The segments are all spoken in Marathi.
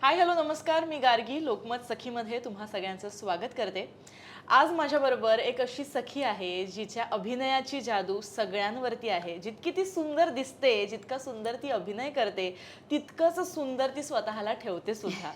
हाय हॅलो नमस्कार, मी गार्गी लोकमत सखीमध्ये तुम्हा सगळ्यांचं स्वागत करते. आज माझ्याबरोबर एक अशी सखी आहे जिच्या अभिनयाची जादू सगळ्यांवरती आहे. जितकी ती सुंदर दिसते, जितका सुंदर ती अभिनय करते, तितकंच सुंदर ती स्वतःला ठेवते सुद्धा.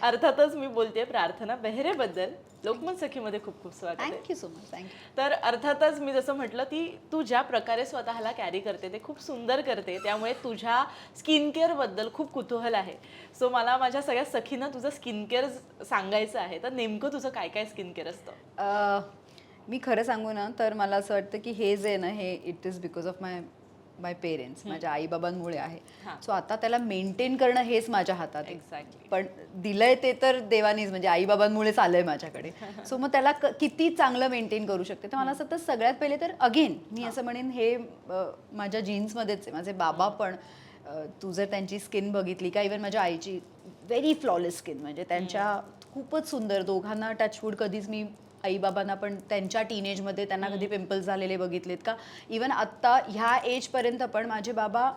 अर्थातच मी बोलते प्रार्थना बेहरेबद्दल. लोकमत सखीमध्ये खूप खूप स्वागत आहे. Thank you so much. थँक्यू. तर अर्थातच मी जसं म्हटलं ती तू ज्या प्रकारे स्वतःला कॅरी करते ते खूप सुंदर करते, त्यामुळे तुझ्या स्किन केअर बद्दल खूप कुतूहल आहे. सो मला माझ्या सगळ्या सखींना तुझं स्किन केअर सांगायचं आहे. तर नेमकं तुझं काय काय स्किन केअर असतं? मी खरं सांगू ना तर मला असं वाटतं की हे जे ना हे it is because of my parents, माझ्या आईबाबांमुळे आहे. सो आता त्याला मेंटेन करणं हेच माझ्या हातात आहे. एक्झॅक्टली. पण दिलंय ते तर देवानीच, म्हणजे आईबाबांमुळेच आलंय माझ्याकडे. सो मग त्याला किती चांगलं मेंटेन करू शकते. तर मला असं वाटतं सगळ्यात पहिले तर अगेन मी असं म्हणेन हे माझ्या जीन्समध्येच आहे. माझे बाबा पण तू जर त्यांची स्किन बघितली का इव्हन माझ्या आईची व्हेरी फ्लॉलेस स्किन, म्हणजे त्यांच्या खूपच सुंदर, दोघांना टचवूड कधीच मी आईबाबांना पण त्यांच्या टीनेजमध्ये त्यांना कधी पिंपल्स झालेले बघितलेत का. इवन आत्ता ह्या एजपर्यंत पण माझे बाबा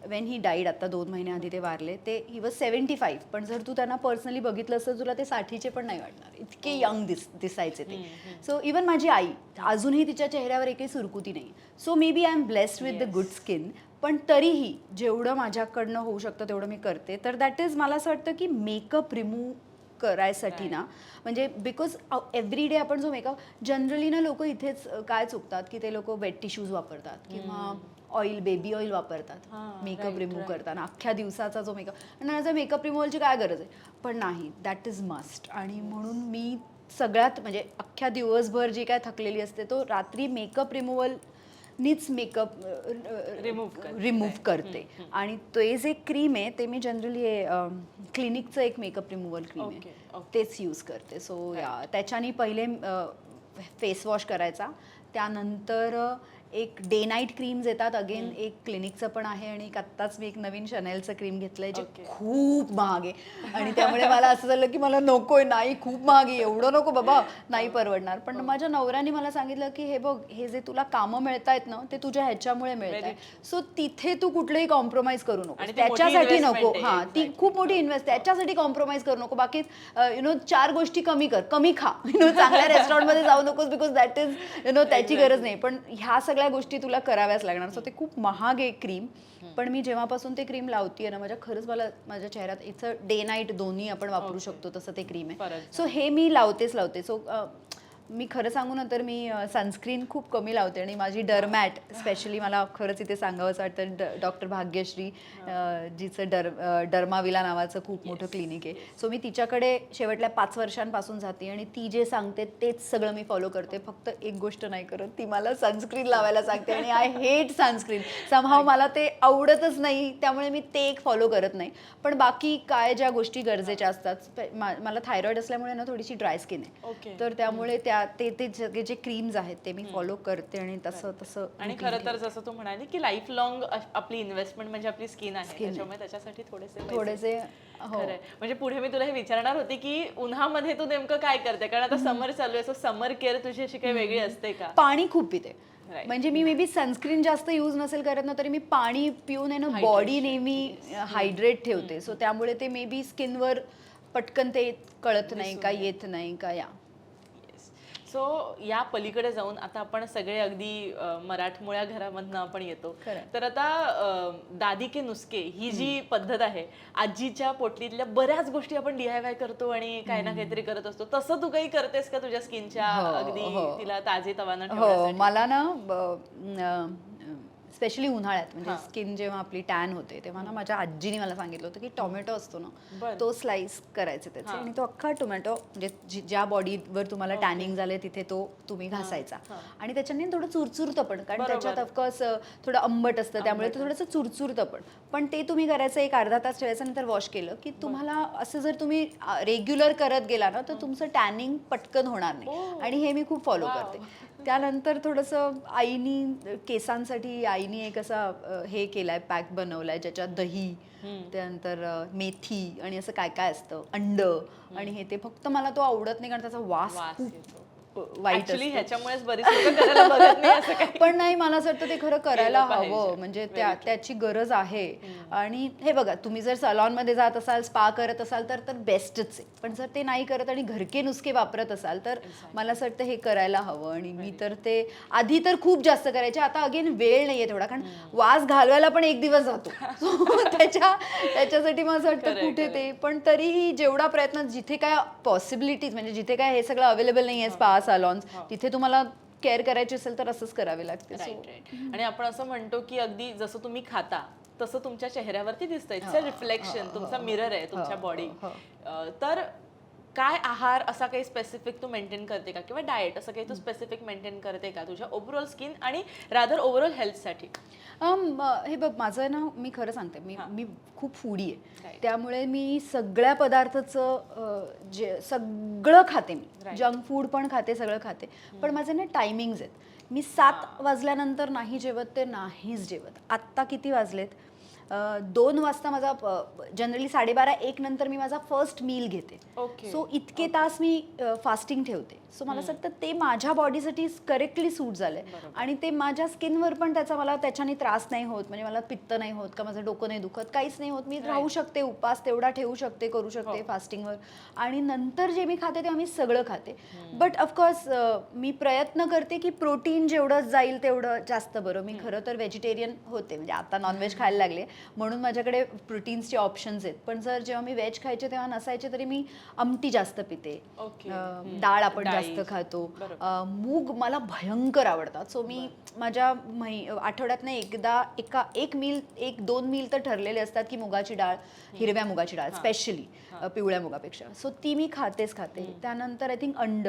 वेन ही डाईड, आत्ता 2 महिन्याआधी ते वारले, ते ही वॉज 75. पण जर तू त्यांना पर्सनली बघितलं असतं तुला ते 60चे पण नाही वाटणार, इतके यंग दिसायचे ते. सो इवन माझी आई अजूनही तिच्या चेहऱ्यावर एकही सुरकुती नाही. So maybe I am blessed with the good skin. पण तरीही जेवढं माझ्याकडनं होऊ शकतं तेवढं मी करते. तर दॅट इज, मला असं वाटतं की मेकअप रिमूव्ह करायसाठी ना, म्हणजे बिकॉज एव्हरी डे आपण जो मेकअप, जनरली ना लोक इथेच काय चुकतात की ते लोक वेट टिश्यूज वापरतात किंवा ऑइल, बेबी ऑइल वापरतात मेकअप रिमूव्ह करताना. अख्ख्या दिवसाचा जो मेकअप, आणि मेकअप रिमूव्हलची काय गरज आहे. पण नाही, दॅट इज मस्ट. आणि म्हणून मी सगळ्यात म्हणजे अख्ख्या दिवसभर जी काय थकलेली असते तो रात्री मेकअप रिमूव्हल नीच मेकअप रिमूव्ह करते. आणि ते जे क्रीम आहे ते मी जनरली क्लिनिकचं एक मेकअप रिमूव्हल क्रीम आहे, तेच यूज करते. सो या त्याच्यानी पहिले फेस वॉश करायचा, त्यानंतर एक डे नाईट क्रीम्स येतात. अगेन एक क्लिनिकचं पण आहे आणि एक आत्ताच मी एक नवीन शनेलचं क्रीम घेतलंय जे खूप महाग आहे. आणि त्यामुळे मला असं झालं की मला नकोय, नाही खूप महाग आहे, एवढं नको बाबा, नाही परवडणार. पण माझ्या नवऱ्याने मला सांगितलं की हे बघ, हे जे तुला कामं मिळतायत ना ते तुझ्या ह्याच्यामुळे मिळत आहे. सो तिथे तू कुठलंही कॉम्प्रोमाइज करू नको, त्याच्यासाठी नको. हां, ती खूप मोठी इन्व्हेस्ट, त्याच्यासाठी कॉम्प्रोमाइज करू नको. बाकी 4 गोष्टी कमी कर, कमी खा, चांगल्या रेस्टॉरंटमध्ये जाऊ नकोस, बिकॉज दॅट इज त्याची गरज नाही. पण ह्या सगळ्या गोष्टी तुला कराव्याच लागणार. सो ते खूप महाग आहे क्रीम. पण मी जेव्हापासून ते क्रीम लावतीये ना, खरंच मला माझ्या चेहऱ्यात इथं डे नाईट दोन्ही आपण वापरू शकतो तसं ते क्रीम आहे. सो हे मी लावतेच लावते. सो मी खरं सांगू ना तर मी सनस्क्रीन खूप कमी लावते. आणि माझी डरमॅट स्पेशली, मला खरंच इथे सांगावंच वाटतं, डॉक्टर भाग्यश्री, जिचं डर्माविला नावाचं खूप मोठं क्लिनिक आहे. सो मी तिच्याकडे शेवटल्या 5 वर्षांपासून जाते आणि ती जे सांगते तेच सगळं मी फॉलो करते. फक्त एक गोष्ट नाही करत, ती मला सनस्क्रीन लावायला सांगते आणि आय हेट सनस्क्रीन. समहाव मला ते आवडतच नाही, त्यामुळे मी ते एक फॉलो करत नाही. पण बाकी काय ज्या गोष्टी गरजेच्या असतात, मला थायरॉइड असल्यामुळे ना थोडीशी ड्राय स्किन आहे, तर त्यामुळे ते सगळे जे क्रीम्स आहेत ते मी फॉलो करते. आणि तसं आणि खरं तर जसं तू म्हणाली की लाईफ लॉंग आपली इन्व्हेस्टमेंट म्हणजे आपली स्किन आहे, त्याच्यामुळे त्याच्यासाठी थोडेसे खरंय. म्हणजे पुढे मी तुला हे विचारणार होते की उन्हामध्ये तू नेमकं काय करते, कारण आता समर चालू आहे. सो समर केअर तुझी अशी काही वेगळी असते का? पाणी खूप पिते. म्हणजे मी मे बी सनस्क्रीन जास्त यूज नसेल करत ना तरी मी पाणी पिऊन आहे ना बॉडी नेहमी हायड्रेट ठेवते. सो त्यामुळे ते मे बी स्किनवर पटकन ते कळत नाही का, येत नाही का. या सो या पलीकडे जाऊन आता आपण सगळे अगदी मराठमोळ्या घरामधनं आपण येतो. तर आता दादी के नुस्खे ही जी पद्धत आहे, आजीच्या पोटलीतल्या बऱ्याच गोष्टी आपण DIY करतो आणि काही ना काहीतरी करत असतो. तसं तू काही करतेस का तुझ्या स्किनच्या अगदी तिला ताजेतवानं ठेवण्यासाठी? मला ना स्पेशली उन्हाळ्यात, म्हणजे स्किन जेव्हा आपली टॅन होते तेव्हा ना माझ्या आजीने मला सांगितलं होतं की टोमॅटो असतो ना तो स्लाइस करायचे त्याचे, आणि तो अख्खा टोमॅटो म्हणजे ज्या बॉडीवर तुम्हाला टॅनिंग झाले तिथे तो तुम्ही घासायचा. आणि त्याच्याने थोडं चुरचुरतं पण, कारण त्याच्यात ऑफकोर्स थोडं आंबट असतं त्यामुळे ते थोडंसं चुरचुरतं पण. पण ते तुम्ही करायचं, एक अर्धा तास ठेवायचं, नंतर वॉश केलं की तुम्हाला असं जर तुम्ही रेग्युलर करत गेला ना तर तुमचं टॅनिंग पटकन होणार नाही. आणि हे मी खूप फॉलो करते. त्यानंतर थोडंसं आईनी केसांसाठी आईनी एक असा हे केलाय, पॅक बनवलाय ज्याच्यात दही, त्यानंतर मेथी आणि असं काय काय असतं, अंड, आणि हे ते फक्त मला तो आवडत नाही कारण त्याचा वास खूप वाईट असतो. ह्याच्यामुळेच बरीच लोकं करायला बघत नाही असं काही. पण नाही, मला असं वाटतं ते खरं करायला हवं, म्हणजे त्याची गरज आहे. आणि हे बघा, तुम्ही जर सलॉनमध्ये जात असाल, स्पा करत असाल तर तर बेस्टच आहे. पण जर ते नाही करत आणि घरके नुसके वापरत असाल तर मला असं वाटतं हे करायला हवं. आणि मी तर ते आधी तर खूप जास्त करायचे, आता अगेन वेळ नाहीये तेवढा, कारण वास घालवायला पण एक दिवस जातो. So त्याच्यासाठी मला असं वाटतं कुठे ते, पण तरीही जेवढा प्रयत्न, जिथे काय पॉसिबिलिटीज म्हणजे जिथे काय हे सगळं अवेलेबल नाही आहे, स्पा सलॉन्स, तिथे तुम्हाला केअर करायची असेल तर असंच करावे लागते. राईट. आणि आपण असं म्हणतो की अगदी जसं तुम्ही खाता तसं तुमच्या चेहऱ्यावरती दिसतं. इट्स अ रिफ्लेक्शन, तुमचा मिरर आहे तुमच्या बॉडी. तर काय आहार असा काही स्पेसिफिक तू मेंटेन करते का, किंवा डाएट असं काही तू स्पेसिफिक मेंटेन करते का तुझ्या ओव्हरऑल स्किन आणि रादर ओव्हरऑल हेल्थसाठी? हे बघ, माझं ना, मी खरं सांगते, मी खूप फूडी आहे. Right. त्यामुळे मी सगळ्या पदार्थाचं जे सगळं खाते. मी Right. जंक फूड पण खाते, सगळं खाते. पण माझे ना टायमिंग्स आहेत. मी 7 वाजल्यानंतर नाही जेवत, ते नाहीच जेवत. आत्ता किती वाजलेत? 2 वाजता माझा जनरली 12:30-1 नंतर मी माझा फर्स्ट मील घेते. Okay. सो इतके तास मी फास्टिंग ठेवते. सो मला असं वाटतं ते माझ्या बॉडीसाठी करेक्टली सूट झालंय. आणि ते माझ्या स्किनवर पण मला त्याच्याने त्रास नाही होत. म्हणजे मला पित्त नाही होत का, माझं डोकं नाही दुखत, काहीच नाही होत. मी राहू शकते, उपास तेवढा ठेवू शकते, करू शकते फास्टिंगवर. आणि नंतर जे मी खाते तेव्हा मी सगळं खाते. बट ऑफकोर्स मी प्रयत्न करते की प्रोटीन जेवढं जाईल तेवढं जास्त बरं. मी खरं तर व्हेजिटेरियन होते, म्हणजे आता नॉनव्हेज खायला लागले म्हणून माझ्याकडे प्रोटीन्सचे ऑप्शन्स आहेत. पण जर जेव्हा मी व्हेज खायचे तेव्हा नसायचे, तरी मी आमटी जास्त पिते. डाळ आपण जास्त खातो. मूग मला भयंकर आवडतात. सो मी माझ्या आठवड्यातनं एकदा एक मील, 1-2 मील तर ठरलेले असतात की मुगाची डाळ, हिरव्या मुगाची डाळ स्पेशली, पिवळ्या मुगापेक्षा. सो ती मी खातेच खाते. त्यानंतर आय थिंक अंड.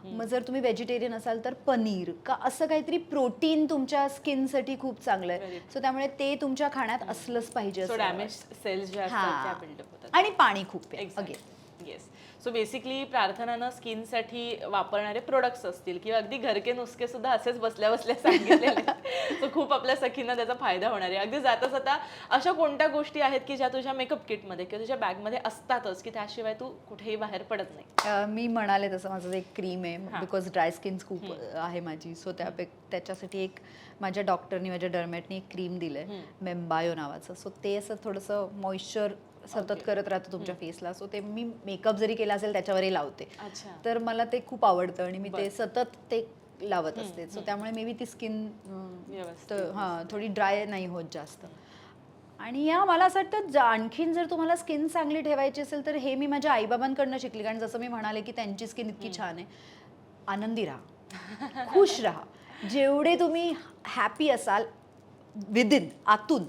मग जर तुम्ही व्हेजिटेरियन असाल तर पनीर का, असं काहीतरी प्रोटीन तुमच्या स्किनसाठी खूप चांगलं आहे. सो त्यामुळे ते तुमच्या खाण्यात असलंच पाहिजे. सो डॅमेज सेल्स ज्या असतात त्या बिल्डअप होतात. आणि पाणी खूप प्या. येस. सो बेसिकली प्रार्थनानं स्किनसाठी वापरणारे प्रोडक्ट्स असतील किंवा अगदी घरके नुसके सुद्धा असेच बसल्या बसल्या सांगितलेले. सो खूप आपल्या सखींना त्याचा फायदा होणार आहे. अगदी जाता जाता अशा कोणत्या गोष्टी आहेत की ज्या तुझ्या मेकअप किटमध्ये किंवा तुझ्या बॅगमध्ये असतातच की त्याशिवाय तू कुठेही बाहेर पडत नाही? मी म्हणाले तसं माझं एक क्रीम आहे, बिकॉज ड्राय स्किन खूप आहे माझी. सो त्याच्यासाठी एक माझ्या डॉक्टरनी, माझ्या डर्मॅटनी एक क्रीम दिलंय, मेम्बायो नावाचं. सो ते असं थोडंसं मॉइश्चर सतत करत राहतो तुमच्या फेसला. सो ते मी मेकअप जरी केला असेल त्याच्यावरही लावते. तर मला ते खूप आवडतं आणि मी ते सतत ते लावत असते. सो त्यामुळे मे बी ती स्किन थोडी ड्राय नाही होत जास्त. आणि मला असं वाटतं आणखीन जर तुम्हाला स्किन चांगली ठेवायची असेल तर हे मी माझ्या आईबाबांकडनं शिकली. कारण जसं मी म्हणाले की त्यांची स्किन इतकी छान आहे. आनंदी राहा, खुश राहा. जेवढे तुम्ही हॅपी असाल विदिन, आतून,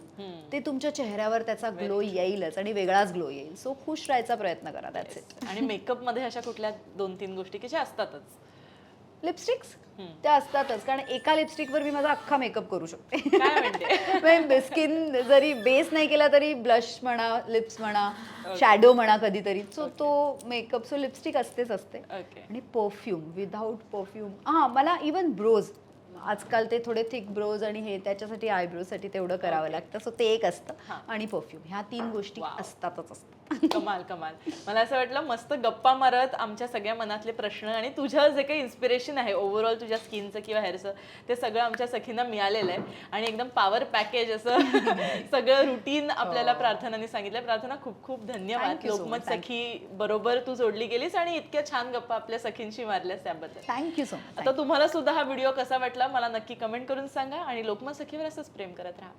ते तुमच्या चेहऱ्यावर त्याचा ग्लो येईलच आणि वेगळाच ग्लो येईल. सो खुश राहायचा प्रयत्न करा. That's it. आणि मेकअप मध्ये अशा कुठल्या 2-3 गोष्टी की ज्या असतातच? लिपस्टिक्स त्या असतातच, कारण एका लिपस्टिकवर मी माझा अख्खा मेकअप करू शकते. काय म्हणते? स्किन जरी बेस नाही केला तरी ब्लश म्हणा, लिप्स म्हणा, शॅडो म्हणा कधीतरी. सो तो मेकअप, सो लिपस्टिक असतेच असते. आणि परफ्यूम, विदाऊट परफ्यूम मला इवन ब्रोज, आजकाल ते थोडे थिक ब्रोज आणि हे त्याच्यासाठी आयब्रोसाठी तेवढं करावं लागतं. सो ते एक असतं. आणि परफ्यूम, ह्या 3 गोष्टी असतातच असतात. कमाल कमाल. मला असं वाटलं मस्त गप्पा मारत आमच्या सगळ्या मनातले प्रश्न आणि तुझं जे काही इन्स्पिरेशन आहे ओव्हरऑल तुझ्या स्किनचं किंवा हेअरचं, ते सगळं आमच्या सखींना मिळालेलं आहे. आणि एकदम पॉवर पॅकेज असं सगळं रुटीन आपल्याला प्रार्थनाने सांगितलं. प्रार्थना खूप खूप धन्यवाद. लोकमत सखी बरोबर तू जोडली गेलीस आणि इतक्या छान गप्पा आपल्या सखींशी मारल्यास त्याबद्दल थँक्यू सो मच. आता तुम्हाला सुद्धा हा व्हिडिओ कसा वाटला मला नक्की कमेंट करून सांगा. आणि लोकमत सखीवर असंच प्रेम करत राहा.